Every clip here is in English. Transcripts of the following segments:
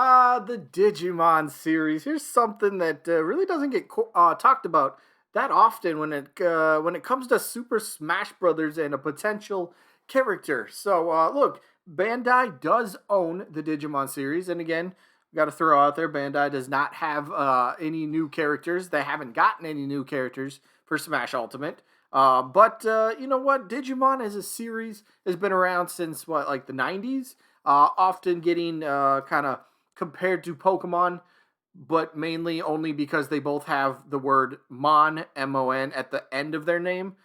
The Digimon series. Here's something that really doesn't get talked about that often when it comes to Super Smash Brothers and a potential character. So look, Bandai does own the Digimon series, and again, got to throw out there, Bandai does not have any new characters. They haven't gotten any new characters for Smash Ultimate. But you know what? Digimon as a series has been around since what, like the '90s. Often getting kind of compared to Pokemon, but mainly only because they both have the word Mon, M-O-N, at the end of their name.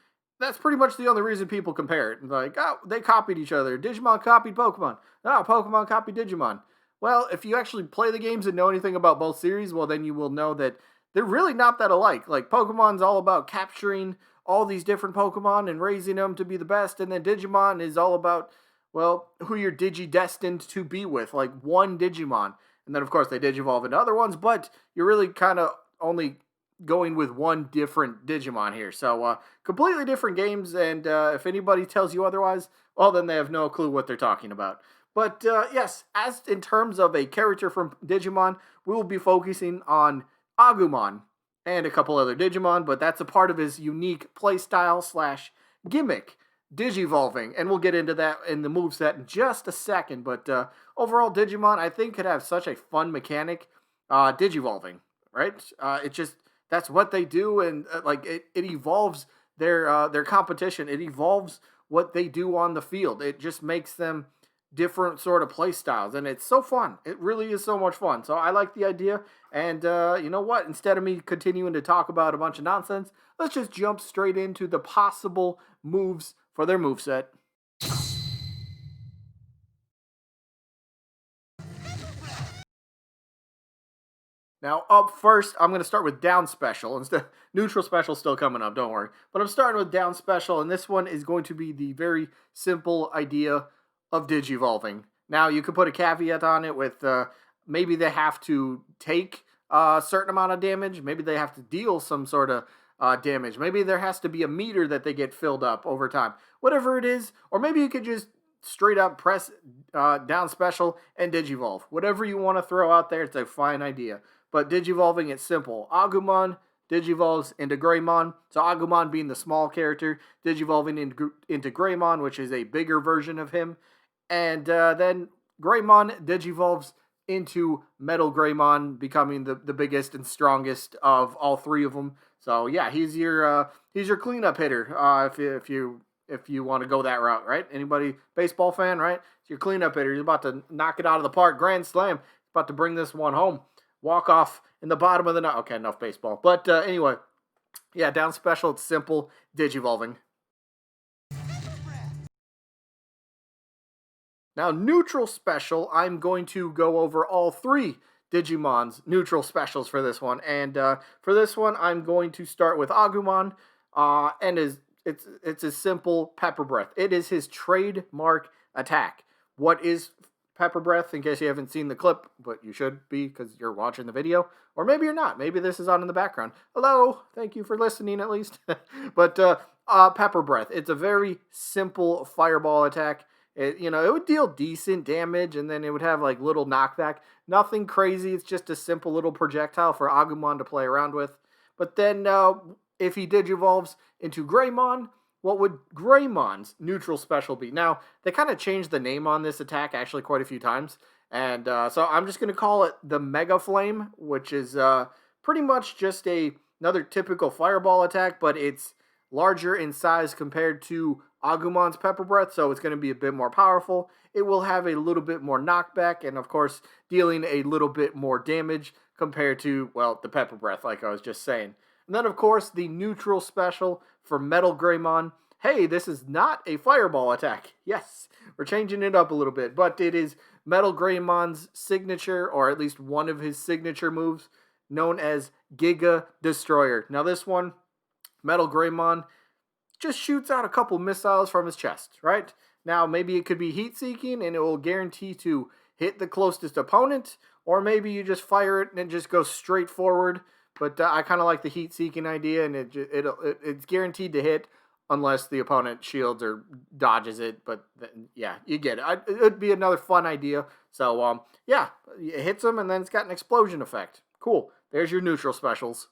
That's pretty much the only reason people compare it. Like, oh, they copied each other. Digimon copied Pokemon. Oh, Pokemon copied Digimon. Well, if you actually play the games and know anything about both series, well, then you will know that they're really not that alike. Like, Pokemon's all about capturing all these different Pokemon and raising them to be the best, and then Digimon is all about, well, who you're digi-destined to be with, like one Digimon. And then, of course, they digivolve into other ones, but you're really kind of only going with one different Digimon here. So, completely different games, and if anybody tells you otherwise, well, then they have no clue what they're talking about. But yes, as in terms of a character from Digimon, we will be focusing on Agumon and a couple other Digimon, but that's a part of his unique playstyle slash gimmick, Digivolving, and we'll get into that in the moveset in just a second. But overall, Digimon, I think, could have such a fun mechanic, Digivolving, right? It just, that's what they do, and it evolves their competition. It evolves what they do on the field. It just makes them different sort of play styles, and it's so fun. It really is so much fun. So I like the idea, and you know what? Instead of me continuing to talk about a bunch of nonsense, let's just jump straight into the possible moves for their moveset. Now, up first, I'm going to start with down special. Instead, neutral special still coming up, don't worry. But I'm starting with down special, and this one is going to be the very simple idea of digivolving. Now, you could put a caveat on it with maybe they have to take a certain amount of damage. Maybe they have to deal some sort of damage. Maybe there has to be a meter that they get filled up over time. Whatever it is, or maybe you could just straight up press down special and digivolve. Whatever you want to throw out there, it's a fine idea. But digivolving, it's simple. Agumon digivolves into Greymon. So Agumon being the small character, digivolving into Greymon, which is a bigger version of him. And then Greymon digivolves into Metal Greymon, becoming the biggest and strongest of all three of them. So yeah, he's your cleanup hitter if you want to go that route, right? Anybody baseball fan, right? It's your cleanup hitter. He's about to knock it out of the park, grand slam. He's about to bring this one home. Walk off in the bottom of the night. Okay, enough baseball. But anyway, yeah, down special, it's simple, digivolving. Now, neutral special, I'm going to go over all three Digimon's neutral specials for this one. And for this one, I'm going to start with Agumon, and it's a simple Pepper Breath. It is his trademark attack. What is Pepper Breath, in case you haven't seen the clip, but you should be because you're watching the video, or maybe you're not. Maybe this is on in the background. Hello, thank you for listening at least. But Pepper Breath, it's a very simple fireball attack. It would deal decent damage, and then it would have like little knockback. Nothing crazy. It's just a simple little projectile for Agumon to play around with. But then if he digivolves into Greymon, what would Greymon's neutral special be? Now, they kind of changed the name on this attack actually quite a few times. And so I'm just going to call it the Mega Flame, which is pretty much just another typical fireball attack, but it's larger in size compared to Agumon's Pepper Breath, so it's going to be a bit more powerful. It will have a little bit more knockback, and of course, dealing a little bit more damage compared to, well, the Pepper Breath, like I was just saying. And then, of course, the neutral special for Metal Greymon. Hey, this is not a fireball attack. Yes, we're changing it up a little bit, but it is Metal Greymon's signature, or at least one of his signature moves, known as Giga Destroyer. Now, this one, Metal Greymon just shoots out a couple missiles from his chest, right? Now, maybe it could be heat-seeking, and it will guarantee to hit the closest opponent, or maybe you just fire it and it just goes straight forward. But I kind of like the heat-seeking idea, and it's guaranteed to hit unless the opponent shields or dodges it. But yeah, you get it. It'd be another fun idea. So yeah, it hits them and then it's got an explosion effect. Cool. There's your neutral specials.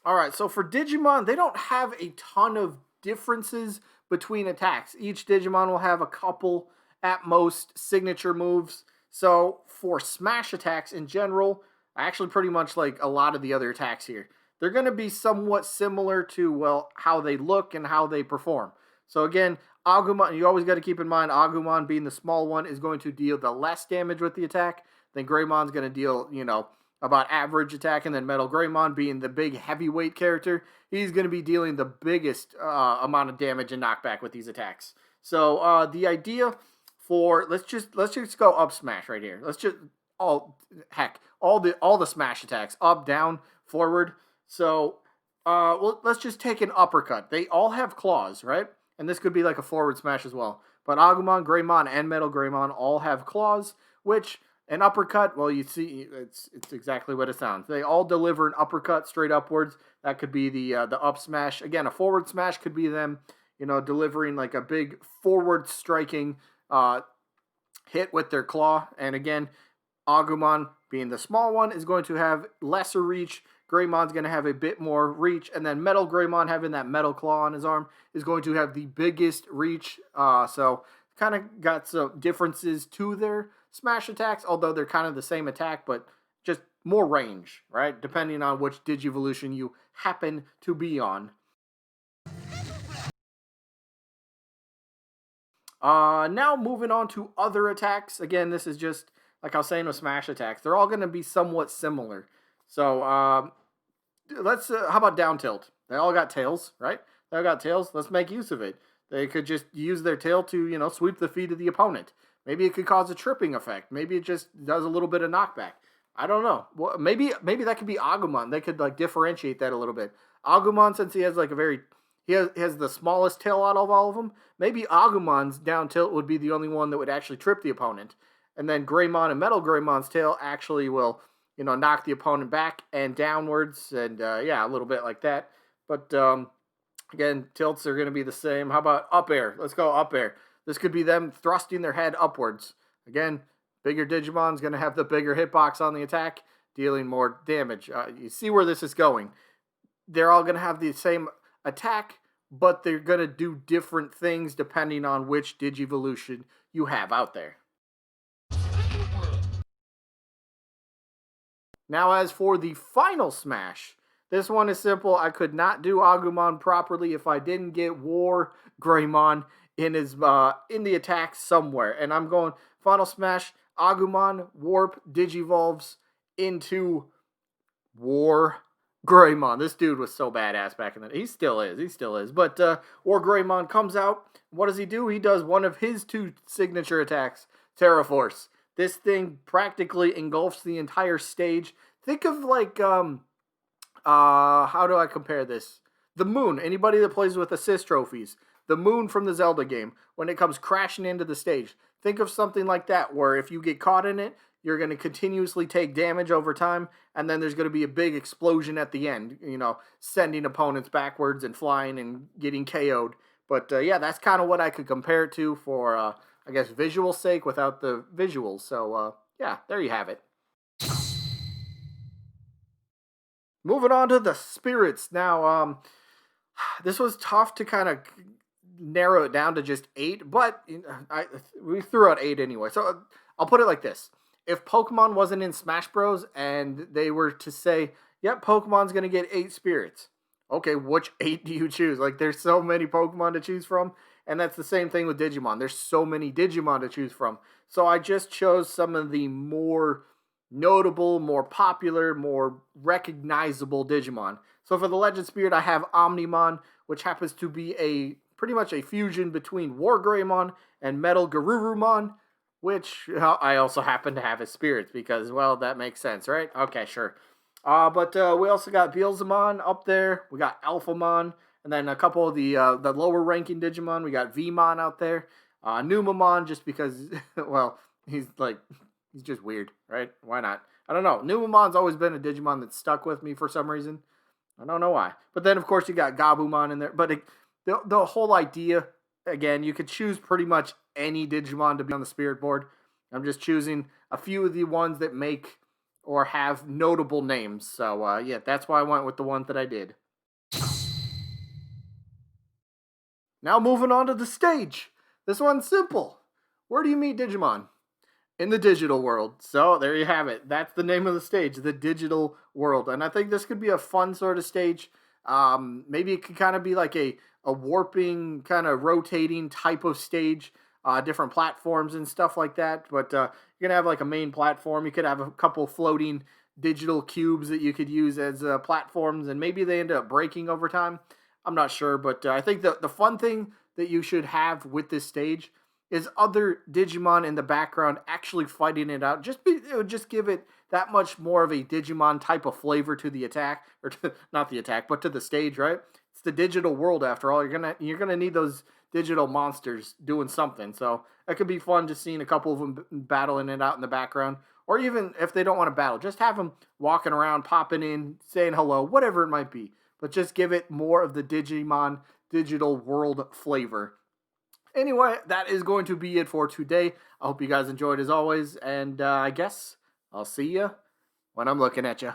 All right, so for Digimon, they don't have a ton of differences between attacks. Each Digimon will have a couple, at most, signature moves. So for smash attacks in general, actually pretty much like a lot of the other attacks here, they're going to be somewhat similar to, well, how they look and how they perform. So again, Agumon, you always got to keep in mind, Agumon being the small one is going to deal the less damage with the attack. Then Greymon's going to deal, about average attack, and then Metal Greymon being the big heavyweight character, he's going to be dealing the biggest amount of damage and knockback with these attacks. So the idea for let's just go up smash right here. Let's just all the smash attacks up, down, forward. So well, let's just take an uppercut. They all have claws, right? And this could be like a forward smash as well. But Agumon, Greymon, and Metal Greymon all have claws, which an uppercut, well, you see, it's exactly what it sounds. They all deliver an uppercut straight upwards. That could be the up smash. Again, a forward smash could be them, delivering like a big forward striking hit with their claw. And again, Agumon, being the small one, is going to have lesser reach. Greymon's going to have a bit more reach. And then Metal Greymon, having that metal claw on his arm, is going to have the biggest reach. So kind of got some differences to their smash attacks, although they're kind of the same attack, but just more range, right? Depending on which Digivolution you happen to be on. Now moving on to other attacks. Again, this is just, like I was saying with smash attacks, they're all going to be somewhat similar. So let's, how about down tilt? They all got tails, right? They all got tails. Let's make use of it. They could just use their tail to, sweep the feet of the opponent. Maybe it could cause a tripping effect. Maybe it just does a little bit of knockback. I don't know. Well, maybe that could be Agumon. They could like differentiate that a little bit. Agumon, since he has like he has the smallest tail out of all of them. Maybe Agumon's down tilt would be the only one that would actually trip the opponent. And then Greymon and Metal Greymon's tail actually will, knock the opponent back and downwards. And yeah, a little bit like that. But again, tilts are going to be the same. How about up air? Let's go up air. This could be them thrusting their head upwards. Again, bigger Digimon's going to have the bigger hitbox on the attack, dealing more damage. You see where this is going. They're all going to have the same attack, but they're going to do different things depending on which Digivolution you have out there. Now, as for the final smash, this one is simple. I could not do Agumon properly if I didn't get WarGreymon in his in the attack somewhere. And I'm going final smash, Agumon, warp, digivolves into WarGreymon. This dude was so badass back in the day. He still is. But WarGreymon comes out. What does he do? He does one of his two signature attacks, Terra Force. This thing practically engulfs the entire stage. Think of like how do I compare this? The moon. Anybody that plays with assist trophies, the moon from the Zelda game, when it comes crashing into the stage. Think of something like that, where if you get caught in it, you're going to continuously take damage over time, and then there's going to be a big explosion at the end, sending opponents backwards and flying and getting KO'd. But yeah, that's kind of what I could compare it to for, I guess, visual sake without the visuals. So yeah, there you have it. Moving on to the spirits. Now, this was tough to kind of narrow it down to just 8, but we threw out 8 anyway. So I'll put it like this. If Pokemon wasn't in Smash Bros. And they were to say, yep, Pokemon's going to get 8 spirits. Okay, which 8 do you choose? Like, there's so many Pokemon to choose from. And that's the same thing with Digimon. There's so many Digimon to choose from. So I just chose some of the more notable, more popular, more recognizable Digimon. So for the Legend Spirit, I have Omnimon, which happens to be pretty much a fusion between WarGreymon and Metal Garurumon, which I also happen to have as spirits because, well, that makes sense, right? Okay, sure. But we also got Beelzemon up there. We got Alphamon, and then a couple of the lower ranking Digimon. We got Vmon out there. Numamon, just because, well, he's just weird, right? Why not? I don't know. Numamon's always been a Digimon that stuck with me for some reason. I don't know why. But then, of course, you got Gabumon in there. But the whole idea, again, you could choose pretty much any Digimon to be on the spirit board. I'm just choosing a few of the ones that make or have notable names. So, yeah, that's why I went with the one that I did. Now, moving on to the stage. This one's simple. Where do you meet Digimon? In the digital world. So there you have it. That's the name of the stage, the digital world. And I think this could be a fun sort of stage. Maybe it could kind of be like a warping, kind of rotating type of stage, different platforms and stuff like that. But you're gonna have like a main platform. You could have a couple floating digital cubes that you could use as platforms, and maybe they end up breaking over time. I'm not sure, but I think the fun thing that you should have with this stage is other Digimon in the background actually fighting it out. It would just give it that much more of a Digimon type of flavor to the attack, or to, not the attack, but to the stage, right? It's the digital world after all. You're gonna need those digital monsters doing something. So it could be fun just seeing a couple of them battling it out in the background, or even if they don't want to battle, just have them walking around, popping in, saying hello, whatever it might be. But just give it more of the Digimon digital world flavor. Anyway, that is going to be it for today. I hope you guys enjoyed as always, and I guess I'll see you when I'm looking at you.